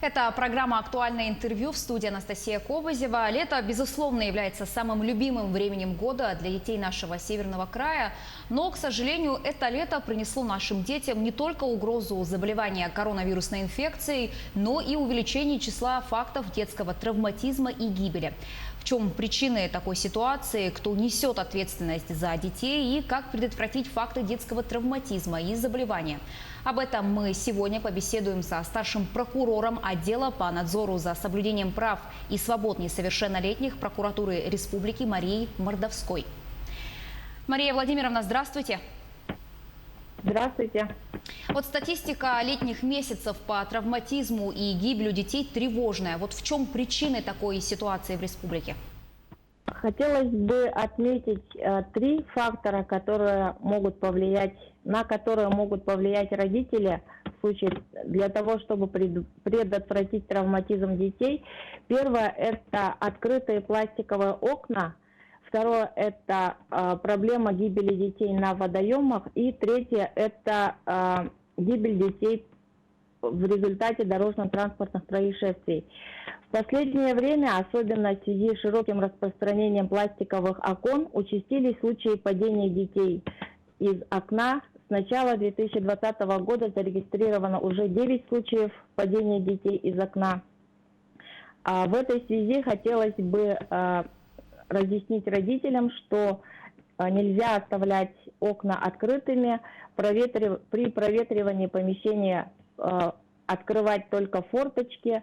Это программа «Актуальное интервью», в студии Анастасия Кобызева. Лето, безусловно, является самым любимым временем года для детей нашего северного края. Но, к сожалению, это лето принесло нашим детям не только угрозу заболевания коронавирусной инфекцией, но и увеличение числа фактов детского травматизма и гибели. В чем причины такой ситуации, кто несет ответственность за детей и как предотвратить факты детского травматизма и заболевания. Об этом мы сегодня побеседуем со старшим прокурором отдела по надзору за соблюдением прав и свобод несовершеннолетних прокуратуры Республики Марией Мордовской. Мария Владимировна, здравствуйте. Здравствуйте. Вот статистика летних месяцев по травматизму и гибелью детей тревожная. Вот в чем причины такой ситуации в республике? Хотелось бы отметить три фактора, на которые могут повлиять родители в случае для того, чтобы предотвратить травматизм детей. Первое – это открытые пластиковые окна. Второе – это проблема гибели детей на водоемах. И третье – это гибель детей в результате дорожно-транспортных происшествий. В последнее время, особенно в связи с широким распространением пластиковых окон, участились случаи падения детей из окна. С начала 2020 года зарегистрировано уже 9 случаев падения детей из окна. В этой связи хотелось бы разъяснить родителям, что нельзя оставлять окна открытыми. При проветривании помещения открывать только форточки.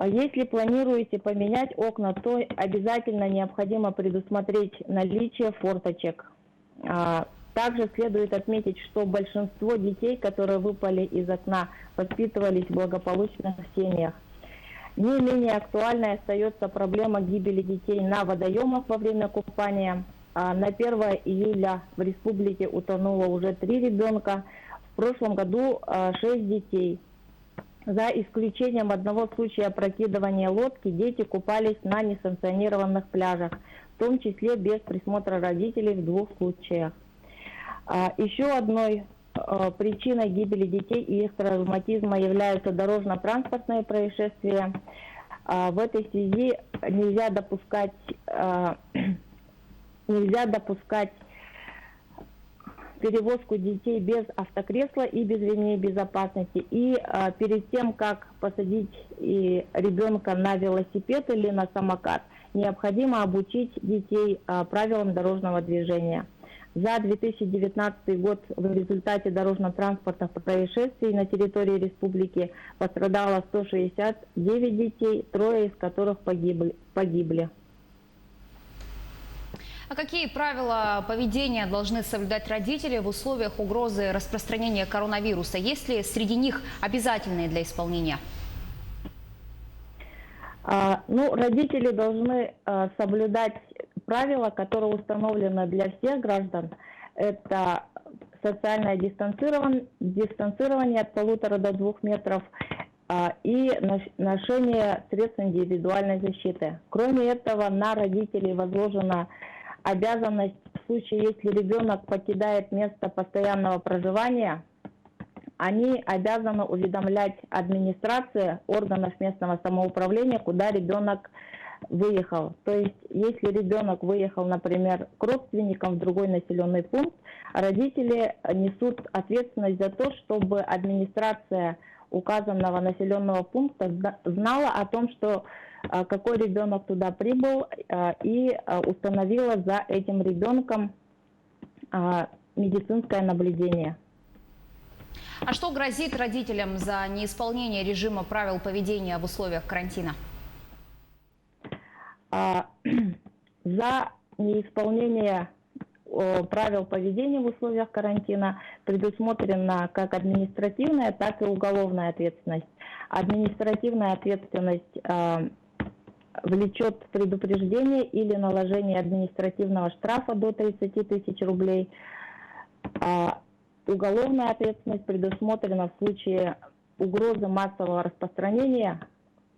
Если планируете поменять окна, то обязательно необходимо предусмотреть наличие форточек. Также следует отметить, что большинство детей, которые выпали из окна, воспитывались в благополучных семьях. Не менее актуальной остается проблема гибели детей на водоемах во время купания. На 1 июля в республике утонуло уже 3 ребенка, в прошлом году 6 детей. За исключением одного случая опрокидывания лодки, дети купались на несанкционированных пляжах, в том числе без присмотра родителей в 2 случаях. Еще одной причиной гибели детей и их травматизма являются дорожно-транспортные происшествия. В этой связи нельзя допускать перевозку детей без автокресла и без ремней безопасности. И перед тем, как посадить ребенка на велосипед или на самокат, необходимо обучить детей правилам дорожного движения. За 2019 год в результате дорожно-транспортных происшествий на территории республики пострадало 169 детей, 3 из которых погибли. А какие правила поведения должны соблюдать родители в условиях угрозы распространения коронавируса? Есть ли среди них обязательные для исполнения? Родители должны соблюдать правила, которые установлены для всех граждан. Это социальное дистанцирование от 1,5 до 2 метров и ношение средств индивидуальной защиты. Кроме этого, на родителей возложена обязанность в случае, если ребенок покидает место постоянного проживания, они обязаны уведомлять администрацию органов местного самоуправления, куда ребенок выехал. То есть, если ребенок выехал, например, к родственникам в другой населенный пункт, родители несут ответственность за то, чтобы администрация указанного населенного пункта знала о том, что какой ребенок туда прибыл, и установила за этим ребенком медицинское наблюдение. А что грозит родителям за неисполнение режима правил поведения в условиях карантина? За неисполнение правил поведения в условиях карантина предусмотрена как административная, так и уголовная ответственность. Административная ответственность влечет предупреждение или наложение административного штрафа до 30 тысяч рублей. Уголовная ответственность предусмотрена в случае угрозы массового распространения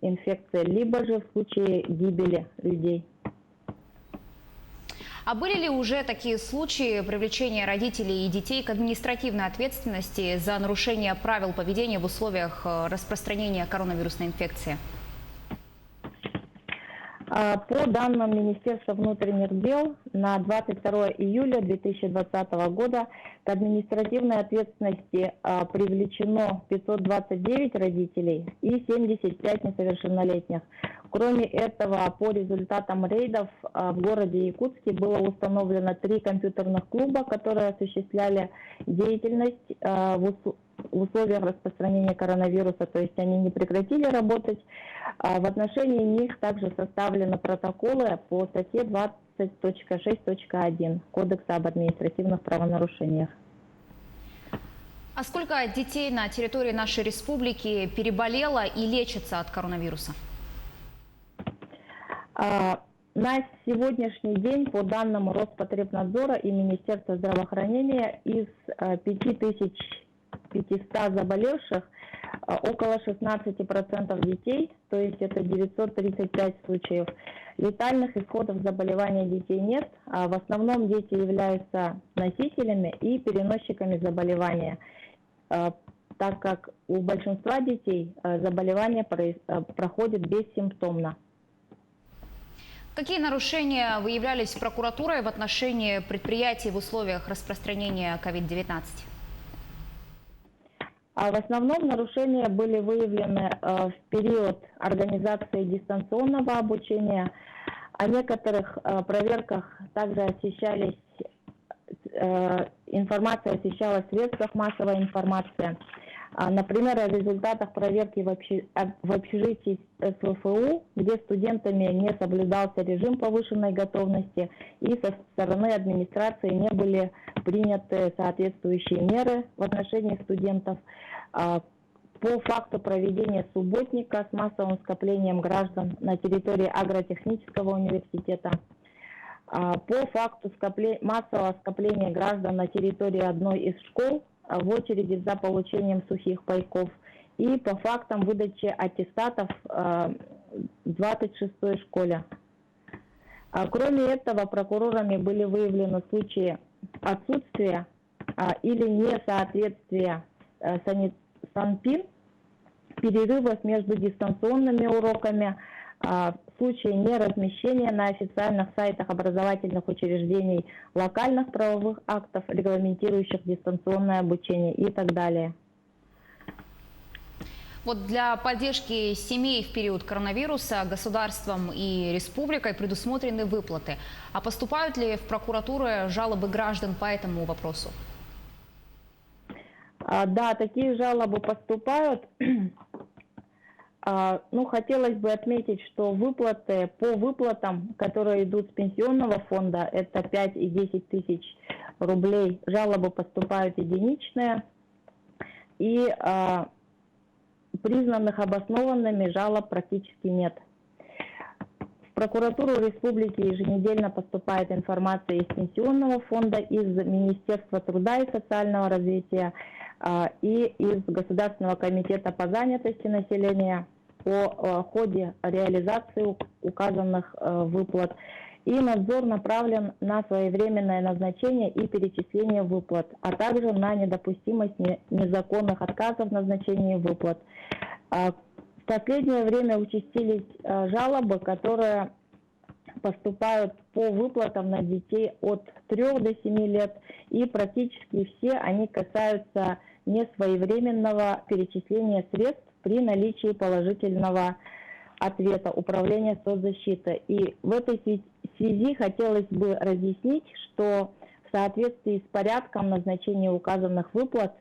инфекции, либо же в случае гибели людей. А были ли уже такие случаи привлечения родителей и детей к административной ответственности за нарушение правил поведения в условиях распространения коронавирусной инфекции? По данным Министерства внутренних дел, на 22 июля 2020 года к административной ответственности привлечено 529 родителей и 75 несовершеннолетних. Кроме этого, по результатам рейдов в городе Якутске было установлено 3 компьютерных клуба, которые осуществляли деятельность в условиях распространения коронавируса, то есть они не прекратили работать. В отношении них также составлены протоколы по статье 20.6.1 Кодекса об административных правонарушениях. А сколько детей на территории нашей республики переболело и лечится от коронавируса? На сегодняшний день, по данным Роспотребнадзора и Министерства здравоохранения, из 5500 заболевших около 16% детей, то есть это 935 случаев. Летальных исходов заболевания детей нет, а в основном дети являются носителями и переносчиками заболевания, так как у большинства детей заболевание проходит бессимптомно. Какие нарушения выявлялись прокуратурой в отношении предприятий в условиях распространения COVID-19? В основном нарушения были выявлены в период организации дистанционного обучения. О некоторых проверках также информация освещалась в средствах массовой информации. Например, о результатах проверки в общежитии СВФУ, где студентами не соблюдался режим повышенной готовности и со стороны администрации не были приняты соответствующие меры в отношении студентов. По факту проведения субботника с массовым скоплением граждан на территории Агротехнического университета, по факту массового скопления граждан на территории одной из школ в очереди за получением сухих пайков и по фактам выдачи аттестатов в 26-й школе. Кроме этого, прокурорами были выявлены случаи отсутствия или несоответствия санпин, перерывов между дистанционными уроками, в случае неразмещения на официальных сайтах образовательных учреждений локальных правовых актов, регламентирующих дистанционное обучение и так далее. Вот для поддержки семей в период коронавируса государством и республикой предусмотрены выплаты. А поступают ли в прокуратуру жалобы граждан по этому вопросу? Да, такие жалобы поступают. Хотелось бы отметить, что выплаты по выплатам, которые идут с пенсионного фонда, это 5 и 10 тысяч рублей, жалобы поступают единичные, и признанных обоснованными жалоб практически нет. В прокуратуру республики еженедельно поступает информация из пенсионного фонда, из Министерства труда и социального развития и из Государственного комитета по занятости населения по ходе реализации указанных выплат. И надзор направлен на своевременное назначение и перечисление выплат, а также на недопустимость незаконных отказов в назначении выплат. В последнее время участились жалобы, которые поступают по выплатам на детей от 3 до 7 лет, и практически все они касаются несвоевременного перечисления средств при наличии положительного ответа Управления соцзащиты. И в этой связи хотелось бы разъяснить, что в соответствии с порядком назначения указанных выплат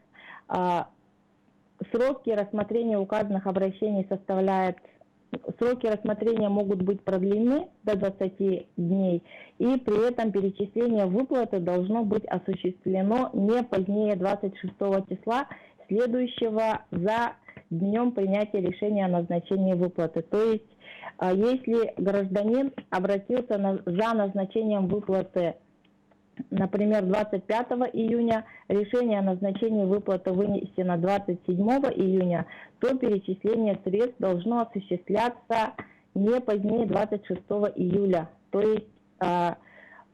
сроки рассмотрения указанных обращений сроки рассмотрения могут быть продлены до 20 дней, и при этом перечисление выплаты должно быть осуществлено не позднее 26 числа, следующего за днем принятия решения о назначении выплаты. То есть, если гражданин обратился за назначением выплаты, например, 25 июня, решение о назначении выплаты вынесено 27 июня, то перечисление средств должно осуществляться не позднее 26 июля. То есть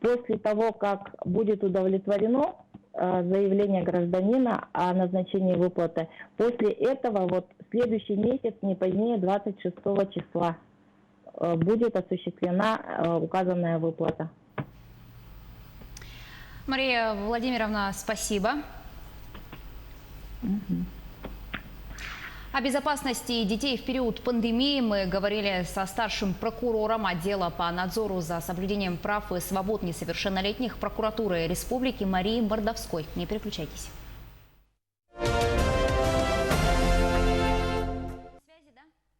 После того, как будет удовлетворено заявление гражданина о назначении выплаты, после этого вот следующий месяц, не позднее 26 числа, будет осуществлена указанная выплата. Мария Владимировна, спасибо. О безопасности детей в период пандемии мы говорили со старшим прокурором отдела по надзору за соблюдением прав и свобод несовершеннолетних прокуратуры Республики Марией Мордовской. Не переключайтесь.